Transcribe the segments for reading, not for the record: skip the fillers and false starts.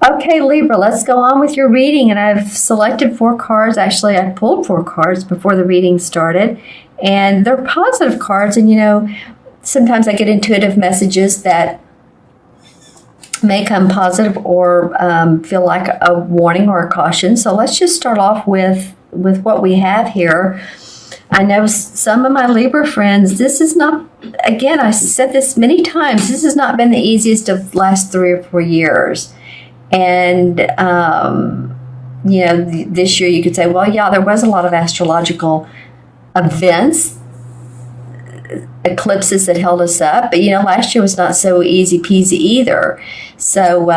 Okay, Libra, let's go on with your reading. And I've selected 4 cards. Actually, I pulled 4 cards before the reading started. And they're positive cards. And, sometimes I get intuitive messages that may come positive or feel like a warning or a caution. So let's just start off with what we have here. I know some of my Libra friends, this is not, again, I said this many times, this has not been the easiest of the last 3 or 4 years. And, this year you could say, well, yeah, there was a lot of astrological events, eclipses that held us up. But, last year was not so easy peasy either. So,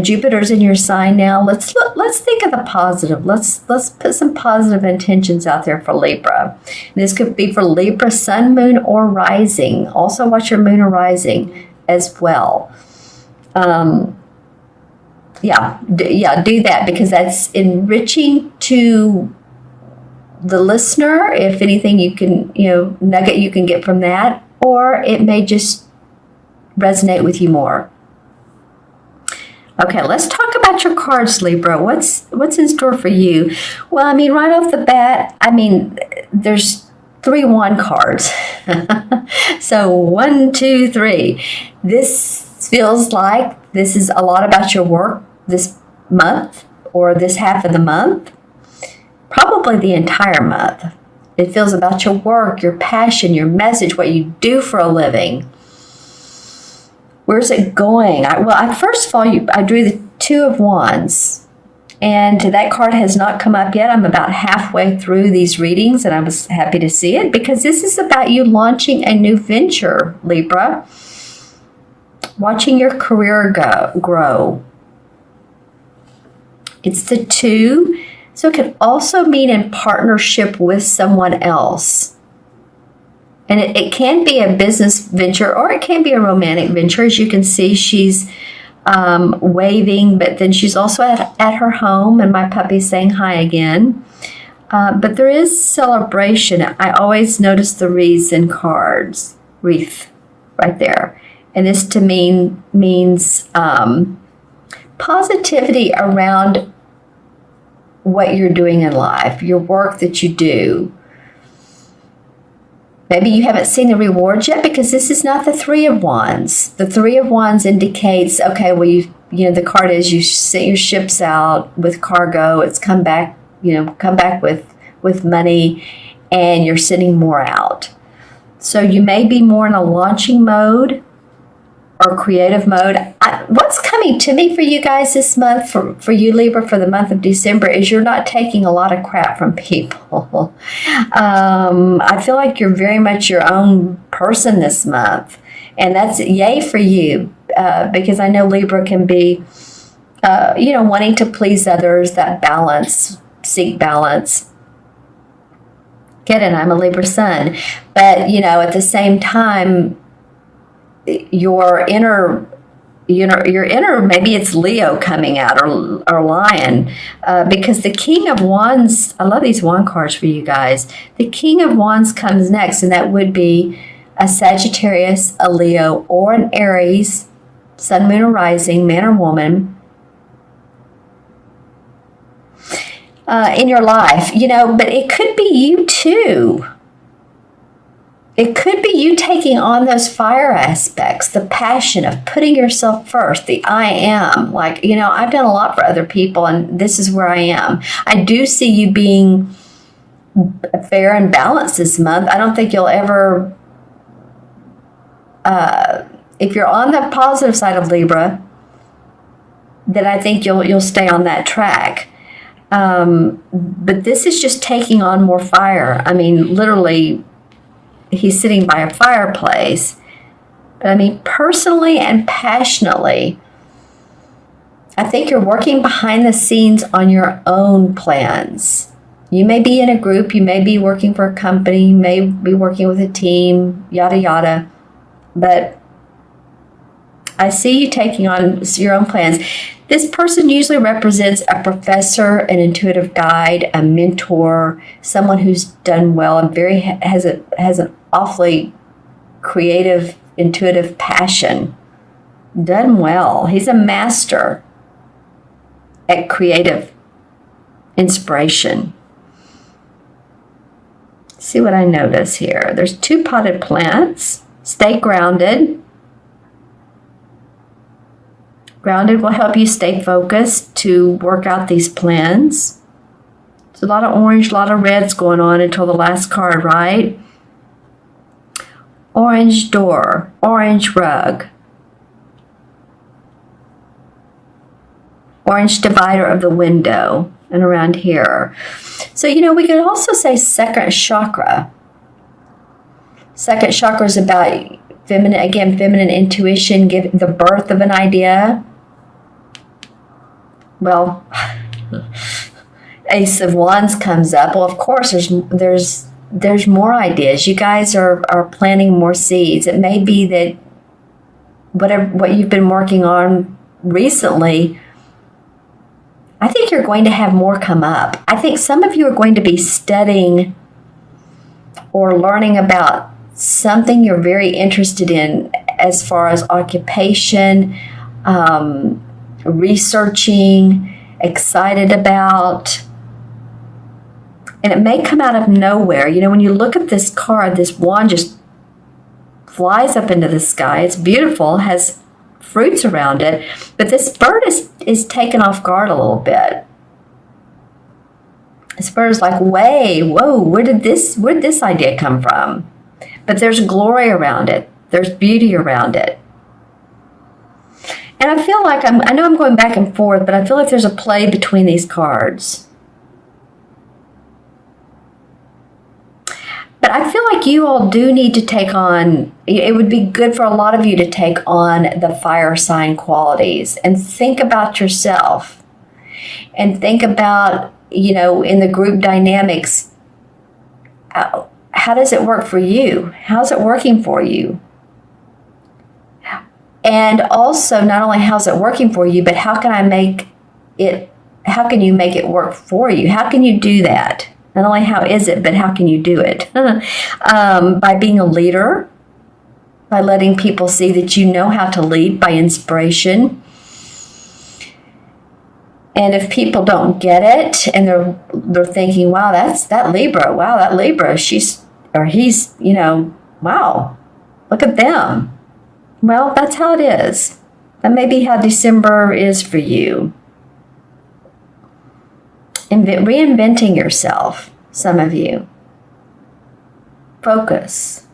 Jupiter's in your sign now. Let's think of the positive. Let's put some positive intentions out there for Libra. And this could be for Libra, sun, moon, or rising. Also watch your moon or rising as well. Do that, because that's enriching to the listener. If anything, you can, nugget you can get from that, or it may just resonate with you more. Okay, let's talk about your cards, Libra. What's in store for you? Well, right off the bat, there's 3 wand cards. So 1, 2, 3. This feels like this is a lot about your work this month or this half of the month. Probably the entire month. It feels about your work, your passion, your message, what you do for a living. Where's it going? First of all, I drew the 2 of Wands, and that card has not come up yet. I'm about halfway through these readings, and I was happy to see it, because this is about you launching a new venture, Libra. Watching your career grow. It's the 2. So it could also mean in partnership with someone else. And it can be a business venture, or it can be a romantic venture. As you can see, she's waving, but then she's also at her home, and my puppy's saying hi again. But there is celebration. I always notice the wreaths in cards. Wreath, right there. And this to me means positivity around what you're doing in life, your work that you do. Maybe you haven't seen the rewards yet, because this is not the 3 of Wands. The 3 of Wands indicates, okay, well, the card is you sent your ships out with cargo. It's come back with money, and you're sending more out. So you may be more in a launching mode or creative mode. What's coming to me for you guys this month, for you, Libra, for the month of December, is you're not taking a lot of crap from people. I feel like you're very much your own person this month. And that's yay for you, because I know Libra can be, wanting to please others, that balance, seek balance. Get it, I'm a Libra sun. But, at the same time, your inner, maybe it's Leo coming out, or Lion, because the King of Wands, I love these wand cards for you guys. The King of Wands comes next, and that would be a Sagittarius, a Leo, or an Aries, sun, moon, or rising, man or woman, in your life, but it could be you too. It could be you taking on those fire aspects, the passion of putting yourself first, the I am. Like, I've done a lot for other people, and this is where I am. I do see you being fair and balanced this month. I don't think you'll ever, if you're on the positive side of Libra, then I think you'll stay on that track. But this is just taking on more fire. Literally, he's sitting by a fireplace. But personally and passionately, I think you're working behind the scenes on your own plans. You may be in a group, you may be working for a company, you may be working with a team, yada, yada. But I see you taking on your own plans. This person usually represents a professor, an intuitive guide, a mentor, someone who's done well and has an awfully creative, intuitive passion. Done well. He's a master. at creative inspiration. See what I notice here. There's 2 potted plants. Stay grounded. Grounded will help you stay focused to work out these plans. There's a lot of orange, a lot of reds going on until the last card, right? Orange door, orange rug, orange divider of the window, and around here. So, we could also say second chakra. Second chakra is about feminine intuition, giving the birth of an idea. Well, Ace of Wands comes up. Well, of course, there's more ideas. You guys are planting more seeds. It may be that what you've been working on recently, I think you're going to have more come up. I think some of you are going to be studying or learning about something you're very interested in as far as occupation, researching, excited about. And it may come out of nowhere. When you look at this card, this wand just flies up into the sky. It's beautiful, has fruits around it, but this bird is taken off guard a little bit. This bird is like, whoa, where did this idea come from? But there's glory around it. There's beauty around it. And I feel like I know I'm going back and forth, but I feel like there's a play between these cards. But I feel like you all do need to take on, it would be good for a lot of you to take on the fire sign qualities and think about yourself and think about, in the group dynamics, how does it work for you? How's it working for you? And also, not only how's it working for you, but how can you make it work for you? How can you do that? Not only how is it, but how can you do it? By being a leader, by letting people see that you know how to lead by inspiration. And if people don't get it and they're thinking, wow, that Libra, he's, wow, look at them. Well, that's how it is. That may be how December is for you. Reinventing yourself, some of you. Focus.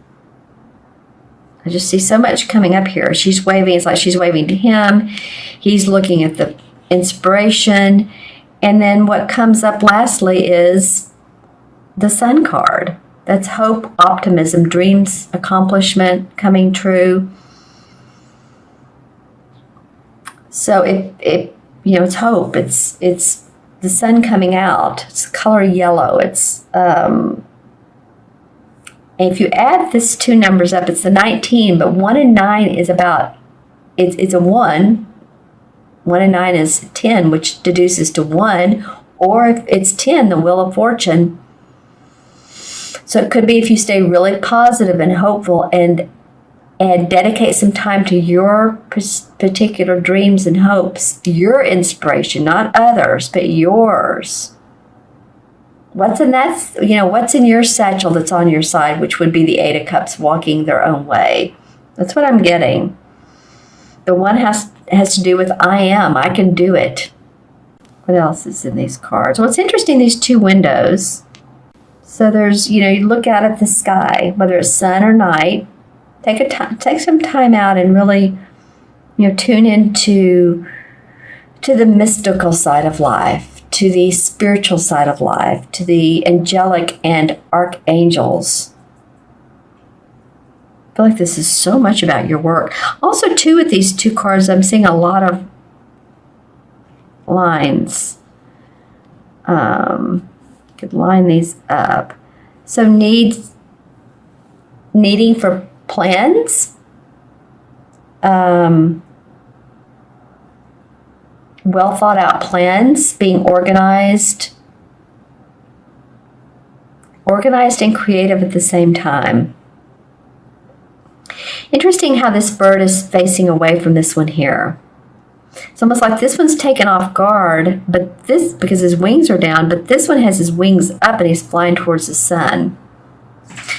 I just see so much coming up here. She's waving. It's like she's waving to him. He's looking at the inspiration. And then what comes up lastly is the Sun card. That's hope, optimism, dreams, accomplishment, coming true. So it's hope. It's the sun coming out. It's color yellow. It's and if you add these 2 numbers up, it's the 19. But 1 and 9 is about it's a 1. 1 and 9 is 10, which deduces to 1. Or if it's 10, the Wheel of Fortune. So it could be if you stay really positive and hopeful and dedicate some time to your particular dreams and hopes, your inspiration, not others, but yours. What's in your satchel that's on your side, which would be the 8 of Cups walking their own way. That's what I'm getting. The one has to do with I can do it. What else is in these cards? Well, it's interesting, these 2 windows. So there's, you look out at the sky, whether it's sun or night. Take some time out and really, tune into the mystical side of life, to the spiritual side of life, to the angelic and archangels. I feel like this is so much about your work. Also, too, with these 2 cards, I'm seeing a lot of lines. Could line these up. So needing for plans, well thought out plans, being organized and creative at the same time. Interesting how this bird is facing away from this one here. It's almost like this one's taken off guard, but this, because his wings are down, but this one has his wings up and he's flying towards the sun.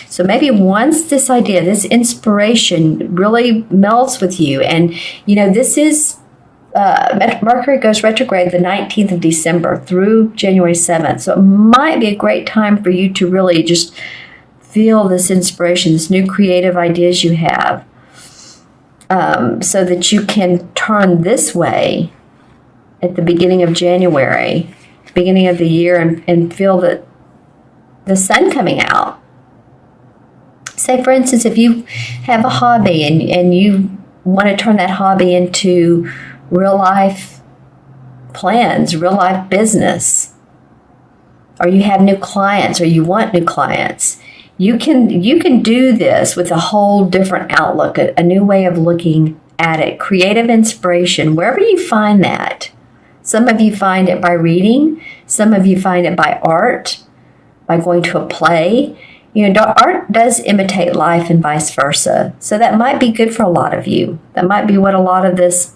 So maybe once this idea, this inspiration really melts with you, and this is Mercury goes retrograde the 19th of December through January 7th. So it might be a great time for you to really just feel this inspiration, this new creative ideas you have, so that you can turn this way at the beginning of January, beginning of the year, and feel the sun coming out. Say, for instance, if you have a hobby and you want to turn that hobby into real life plans, real life business, or you have new clients or you want new clients, you can do this with a whole different outlook, a new way of looking at it. Creative inspiration, wherever you find that. Some of you find it by reading, some of you find it by art, by going to a play. Art does imitate life and vice versa. So that might be good for a lot of you. That might be what a lot of this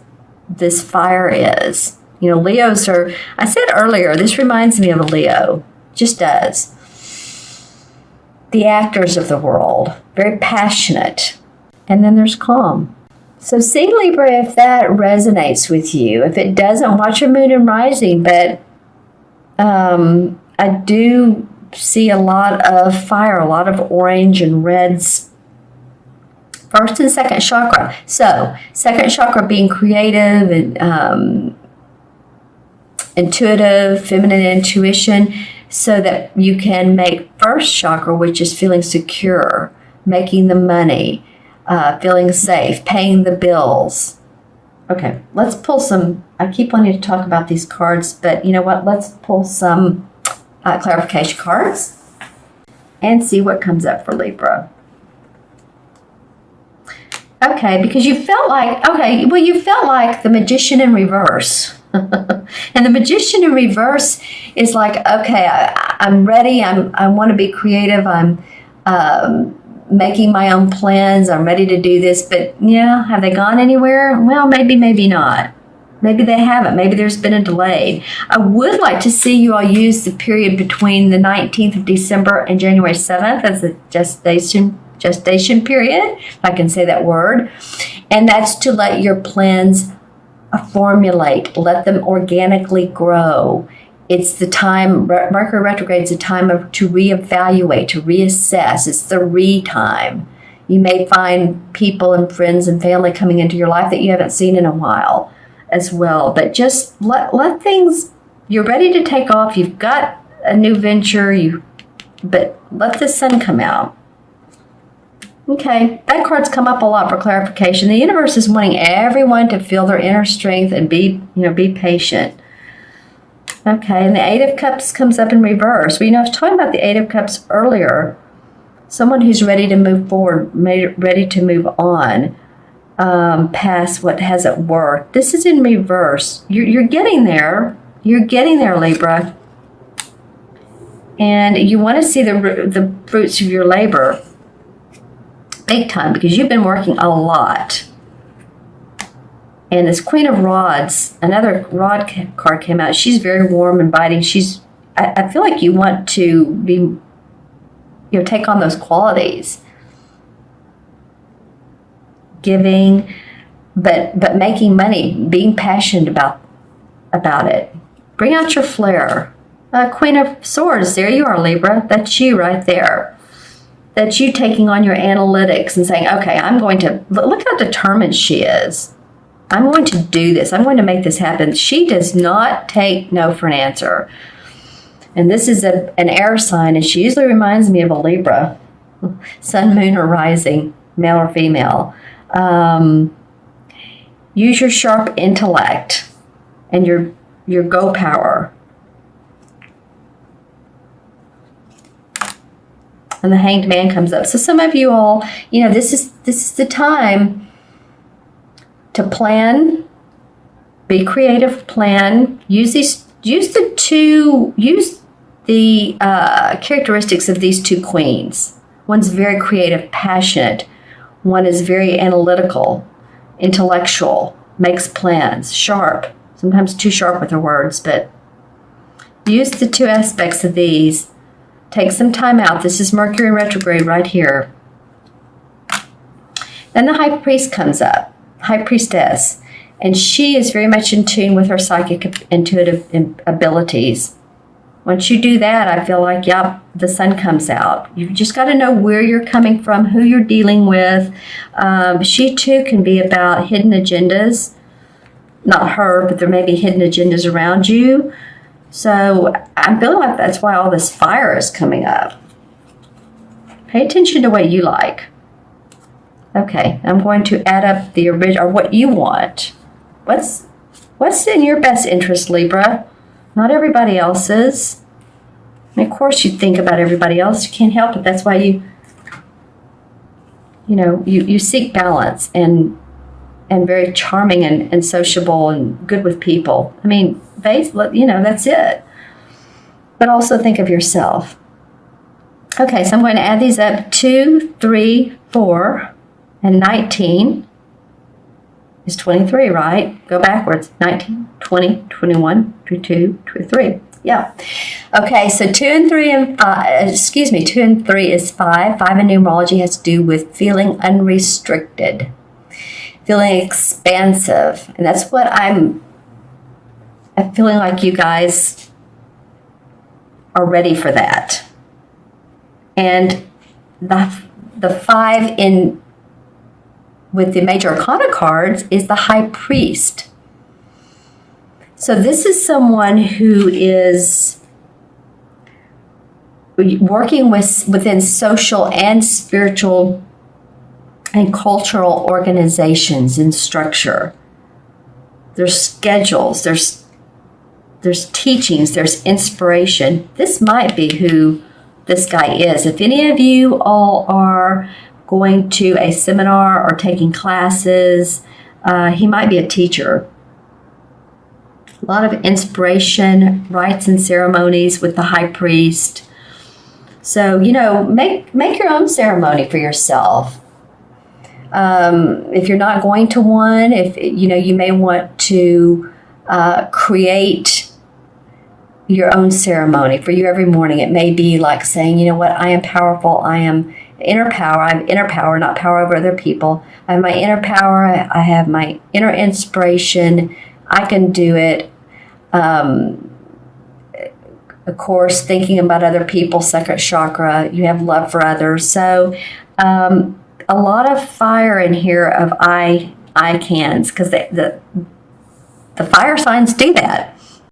fire is. Leos are, I said earlier, this reminds me of a Leo. Just does. The actors of the world, very passionate. And then there's calm. So see, Libra, if that resonates with you. If it doesn't, watch your moon and rising. But I do see a lot of fire, a lot of orange and reds. First and second chakra. So second chakra being creative and intuitive, feminine intuition, so that you can make first chakra, which is feeling secure, making the money, feeling safe, paying the bills. Okay, let's pull some. I keep wanting to talk about these cards, but you know what? Let's pull some clarification cards and see what comes up for Libra. Okay, because you felt like the Magician in reverse. And the Magician in reverse is like, okay, I'm ready. I want to be creative. I'm making my own plans. I'm ready to do this. But have they gone anywhere? Well, maybe not. Maybe they haven't. Maybe there's been a delay. I would like to see you all use the period between the 19th of December and January 7th as a gestation period, if I can say that word. And that's to let your plans formulate, let them organically grow. It's the time, Mercury retrograde is a time to reevaluate, to reassess. It's the time. You may find people and friends and family coming into your life that you haven't seen in a while as well. But just let things, you're ready to take off. You've got a new venture, but let the sun come out. Okay, that card's come up a lot for clarification. The universe is wanting everyone to feel their inner strength and be patient. Okay, and the Eight of Cups comes up in reverse. Well, I was talking about the Eight of Cups earlier. Someone who's ready to move forward, ready to move on past what hasn't worked. This is in reverse. You're getting there. You're getting there, Libra. And you want to see the fruits of your labor big time, because you've been working a lot. And this Queen of Rods, another rod card came out. She's very warm, inviting. I feel like you want to be, take on those qualities. Giving, but making money, being passionate about it. Bring out your flair. Queen of Swords, there you are, Libra. That's you right there. That's you taking on your analytics and saying, okay, I'm going to, look how determined she is. I'm going to do this. I'm going to make this happen. She does not take no for an answer. And this is an air sign, and she usually reminds me of a Libra. Sun, moon, or rising, male or female. Use your sharp intellect and your go power. And the Hanged Man comes up. So some of you all, this is the time to plan, be creative, plan. Use the characteristics of these two queens. One's very creative, passionate. One is very analytical, intellectual. makes plans, sharp, sometimes too sharp with her words, but use the two aspects of these. Take some time out. This is Mercury retrograde right here. Then the High Priest comes up, High Priestess, and she is very much in tune with her psychic intuitive abilities. Once you do that, I feel like, yep, the sun comes out. You've just got to know where you're coming from, who you're dealing with. She, too, can be about hidden agendas. Not her, but there may be hidden agendas around you. So I'm feeling like that's why all this fire is coming up. Pay attention to what you like. Okay, I'm going to add up the original, or what you want. What's in your best interest, Libra? Not everybody else's. And of course you think about everybody else. You can't help it. That's why you seek balance and very charming and sociable and good with people. I mean, that's it. But also think of yourself. Okay, so I'm going to add these up. 2, 3, 4, and 19 is 23, right? Go backwards. 19, 20, 21, 22, 23. Yeah. Okay, so 2 and 3 is 5. 5 in numerology has to do with feeling unrestricted, feeling expansive. And that's what I'm feeling like you guys are ready for that. And the 5 in with the major arcana cards is the High Priest. So this is someone who is working within social and spiritual and cultural organizations and structure. There's schedules, there's teachings, there's inspiration. This might be who this guy is. If any of you all are going to a seminar or taking classes, he might be a teacher. A lot of inspiration, rites and ceremonies with the High Priest. So, make your own ceremony for yourself. If you're not going to one, you may want to create your own ceremony for you every morning. It may be like saying, you know what, I am powerful. I am inner power. I have inner power, not power over other people. I have my inner power. I have my inner inspiration. I can do it. Of course, thinking about other people, second chakra, you have love for others. So a lot of fire in here of I cans, because the fire signs do that.